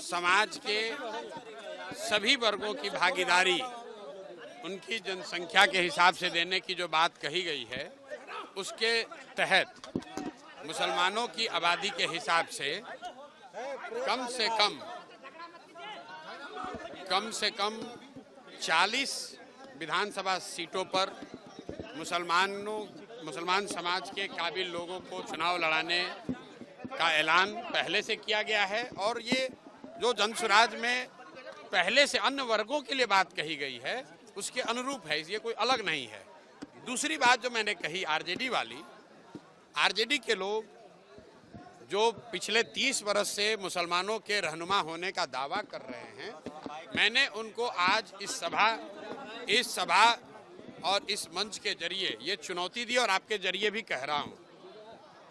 समाज के सभी वर्गों की भागीदारी उनकी जनसंख्या के हिसाब से देने की जो बात कही गई है, उसके तहत मुसलमानों की आबादी के हिसाब से कम से कम 40 विधानसभा सीटों पर मुसलमान समाज के काबिल लोगों को चुनाव लड़ाने का ऐलान पहले से किया गया है। और ये जो जनसुराज में पहले से अन्य वर्गों के लिए बात कही गई है, उसके अनुरूप है, ये कोई अलग नहीं है। दूसरी बात जो मैंने कही आरजेडी वाली, आरजेडी के लोग जो पिछले 30 वर्ष से मुसलमानों के रहनुमा होने का दावा कर रहे हैं, मैंने उनको आज इस सभा और इस मंच के जरिए ये चुनौती दी और आपके जरिए भी कह रहा हूं,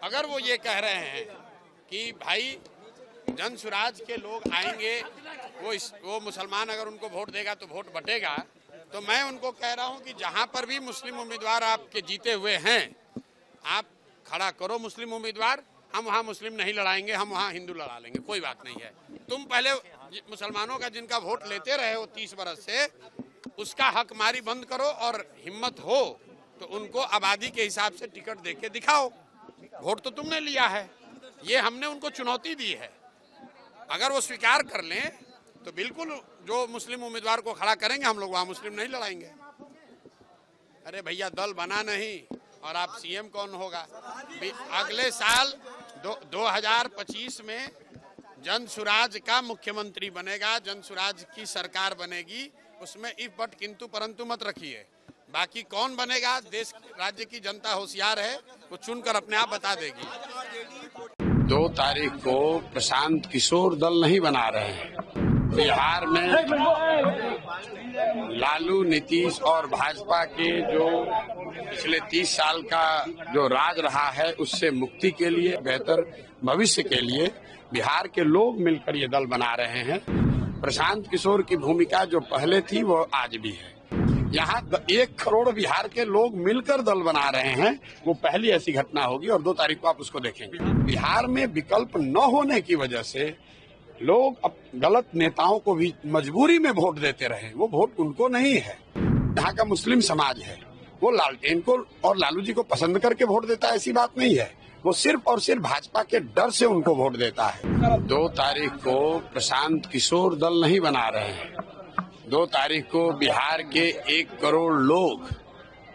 अगर वो ये कह रहे हैं कि भाई जनसुराज के लोग आएंगे, वो मुसलमान अगर उनको वोट देगा तो वोट बटेगा, तो मैं उनको कह रहा हूं कि जहां पर भी मुस्लिम उम्मीदवार आपके जीते हुए हैं, आप खड़ा करो मुस्लिम उम्मीदवार, हम वहां मुस्लिम नहीं लड़ाएंगे, हम वहां हिंदू लड़ा लेंगे, कोई बात नहीं है। तुम पहले मुसलमानों का जिनका वोट लेते रहे हो 30 वर्ष से, उसका हक मारी बंद करो और हिम्मत हो तो उनको आबादी के हिसाब से टिकट देके दिखाओ। वोट तो तुमने लिया है, ये हमने उनको चुनौती दी है। अगर वो स्वीकार कर लें तो बिल्कुल जो मुस्लिम उम्मीदवार को खड़ा करेंगे, हम लोग वहां मुस्लिम नहीं लड़ाएंगे। अरे भैया, दल बना नहीं और आप सीएम कौन होगा? अगले साल 2025 में जनसुराज का मुख्यमंत्री बनेगा, जनसुराज की सरकार बनेगी, उसमें इफ बट किंतु परंतु मत रखिए। बाकी कौन बनेगा, देश राज्य की जनता होशियार है, वो चुनकर अपने आप बता देगी। 2 तारीख को प्रशांत किशोर दल नहीं बना रहे हैं। बिहार में लालू, नीतीश और भाजपा के जो पिछले 30 साल का जो राज रहा है, उससे मुक्ति के लिए, बेहतर भविष्य के लिए बिहार के लोग मिलकर ये दल बना रहे हैं। प्रशांत किशोर की भूमिका जो पहले थी वो आज भी है। यहाँ 1 करोड़ बिहार के लोग मिलकर दल बना रहे हैं, वो पहली ऐसी घटना होगी और 2 तारीख को आप उसको देखेंगे। बिहार में विकल्प न होने की वजह से लोग अब गलत नेताओं को भी मजबूरी में वोट देते रहे। वो वोट उनको नहीं है, यहाँ का मुस्लिम समाज है, वो लालटेन को और लालू जी को पसंद करके वोट देता है, ऐसी बात नहीं है। वो सिर्फ और सिर्फ भाजपा के डर से उनको वोट देता है। 2 तारीख को प्रशांत किशोर दल नहीं बना रहे हैं। 2 तारीख को बिहार के 1 करोड़ लोग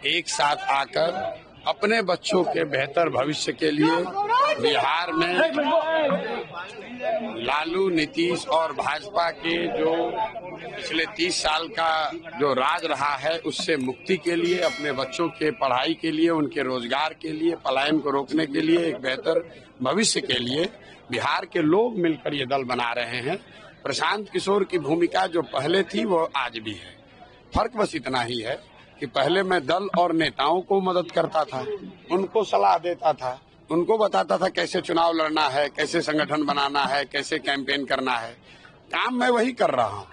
एक साथ आकर अपने बच्चों के बेहतर भविष्य के लिए बिहार में लालू, नीतीश और भाजपा के जो पिछले 30 साल का जो राज रहा है, उससे मुक्ति के लिए, अपने बच्चों के पढ़ाई के लिए, उनके रोजगार के लिए, पलायन को रोकने के लिए, एक बेहतर भविष्य के लिए बिहार के लोग मिलकर ये दल बना रहे हैं। प्रशांत किशोर की भूमिका जो पहले थी वो आज भी है। फर्क बस इतना ही है कि पहले मैं दल और नेताओं को मदद करता था, उनको सलाह देता था, उनको बताता था कैसे चुनाव लड़ना है, कैसे संगठन बनाना है, कैसे कैंपेन करना है। काम मैं वही कर रहा हूँ।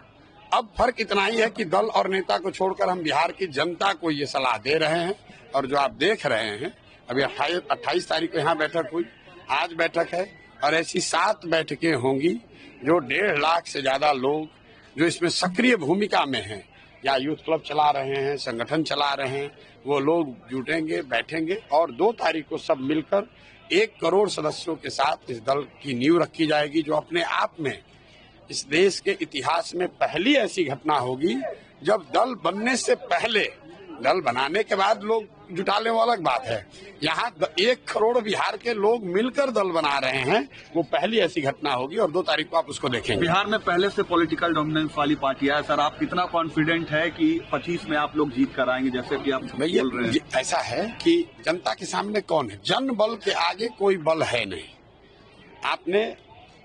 अब फर्क इतना ही है कि दल और नेता को छोड़कर हम बिहार की जनता को ये सलाह दे रहे हैं। और जो आप देख रहे हैं, अभी 28 तारीख को यहाँ बैठक हुई, आज बैठक है और ऐसी 7 बैठकें होंगी जो 1.5 लाख से ज्यादा लोग जो इसमें सक्रिय भूमिका में हैं, या यूथ क्लब चला रहे हैं, संगठन चला रहे हैं, वो लोग जुटेंगे, बैठेंगे और 2 तारीख को सब मिलकर 1 करोड़ सदस्यों के साथ इस दल की नींव रखी जाएगी, जो अपने आप में इस देश के इतिहास में पहली ऐसी घटना होगी जब दल बनने से पहले, दल बनाने के बाद लोग जुटा ले वो अलग बात है, यहाँ 1 करोड़ बिहार के लोग मिलकर दल बना रहे हैं, वो पहली ऐसी घटना होगी और 2 तारीख को आप उसको देखेंगे। बिहार में पहले से पॉलिटिकल डोमिनेंस वाली पार्टियां है सर, आप कितना कॉन्फिडेंट है कि 25 में आप लोग जीत कर आएंगे, जैसे कि आप बोल रहे हैं? ऐसा है कि जनता के सामने कौन है, जन बल के आगे कोई बल है नहीं। आपने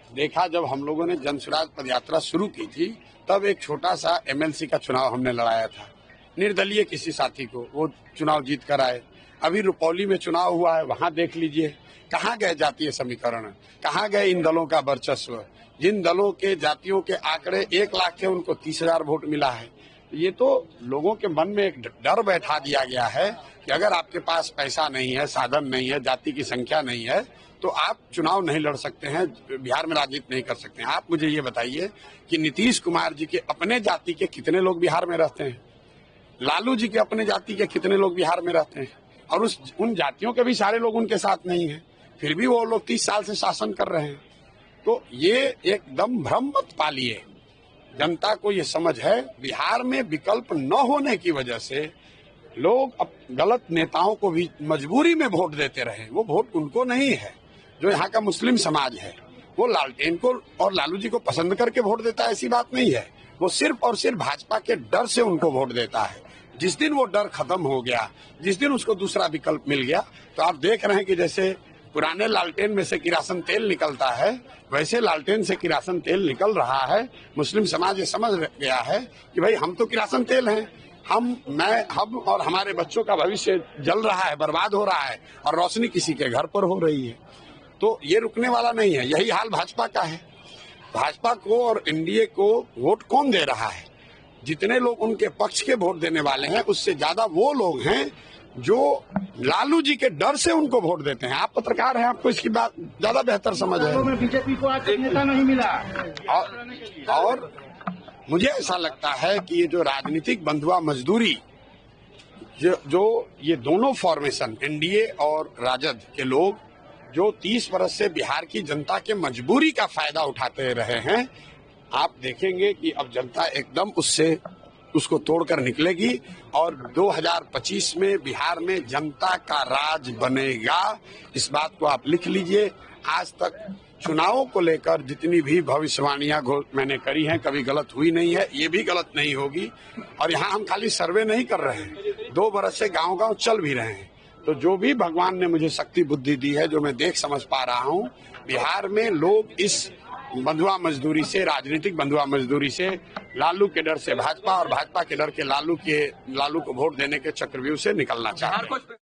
देखा जब हम लोगों ने जनसुराज पदयात्रा शुरू की थी, तब एक छोटा सा एमएलसी का चुनाव हमने लड़ाया था, निर्दलीय किसी साथी को, वो चुनाव जीत कर आए। अभी रुपौली में चुनाव हुआ है, वहां देख लीजिए कहाँ गए जातीय समीकरण, कहाँ गए इन दलों का वर्चस्व। जिन दलों के जातियों के आंकड़े 1 लाख थे, उनको 30,000 वोट मिला है। ये तो लोगों के मन में एक डर बैठा दिया गया है कि अगर आपके पास पैसा नहीं है, साधन नहीं है, जाति की संख्या नहीं है, तो आप चुनाव नहीं लड़ सकते हैं, बिहार में राजनीति नहीं कर सकते हैं। आप मुझे ये बताइए कि नीतीश कुमार जी के अपने जाति के कितने लोग बिहार में रहते हैं, लालू जी के अपने जाति के कितने लोग बिहार में रहते हैं, और उन जातियों के भी सारे लोग उनके साथ नहीं है, फिर भी वो लोग 30 साल से शासन कर रहे हैं। तो ये एकदम भ्रम मत पालिए। जनता को ये समझ है, बिहार में विकल्प न होने की वजह से लोग अब गलत नेताओं को भी मजबूरी में वोट देते रहे। वो वोट उनको नहीं है, जो यहाँ का मुस्लिम समाज है वो लालटेन को और लालू जी को पसंद करके वोट देता है, ऐसी बात नहीं है। वो सिर्फ और सिर्फ भाजपा के डर से उनको वोट देता है। जिस दिन वो डर खत्म हो गया, जिस दिन उसको दूसरा विकल्प मिल गया, तो आप देख रहे हैं कि जैसे पुराने लालटेन में से किरासन तेल निकलता है, वैसे लालटेन से किरासन तेल निकल रहा है। मुस्लिम समाज ये समझ गया है कि भाई हम तो किरासन तेल हैं, हम और हमारे बच्चों का भविष्य जल रहा है, बर्बाद हो रहा है, और रोशनी किसी के घर पर हो रही है। तो ये रुकने वाला नहीं है। यही हाल भाजपा का है। भाजपा को और एनडीए को वोट कौन दे रहा है? जितने लोग उनके पक्ष के वोट देने वाले हैं, उससे ज्यादा वो लोग हैं जो लालू जी के डर से उनको वोट देते हैं। आप पत्रकार हैं, आपको इसकी बात ज्यादा बेहतर समझ है। बीजेपी को आज नेता नहीं मिला और मुझे ऐसा लगता है कि ये जो राजनीतिक बंधुआ मजदूरी, जो ये दोनों फॉर्मेशन एनडीए और राजद के लोग जो 30 वर्ष से बिहार की जनता के मजबूरी का फायदा उठाते रहे हैं, आप देखेंगे कि अब जनता एकदम उसको तोड़कर निकलेगी और 2025 में बिहार में जनता का राज बनेगा। इस बात को आप लिख लीजिए। आज तक चुनावों को लेकर जितनी भी भविष्यवाणियां मैंने करी हैं, कभी गलत हुई नहीं है, ये भी गलत नहीं होगी। और यहाँ हम खाली सर्वे नहीं कर रहे हैं, 2 बरस से गांव-गांव चल भी रहे हैं। तो जो भी भगवान ने मुझे शक्ति बुद्धि दी है, जो मैं देख समझ पा रहा हूँ, बिहार में लोग इस बंधुआ मजदूरी से, राजनीतिक बंधुआ मजदूरी से, लालू के डर से भाजपा और भाजपा के डर के लालू को वोट देने के चक्रव्यूह से निकलना चाहते हैं।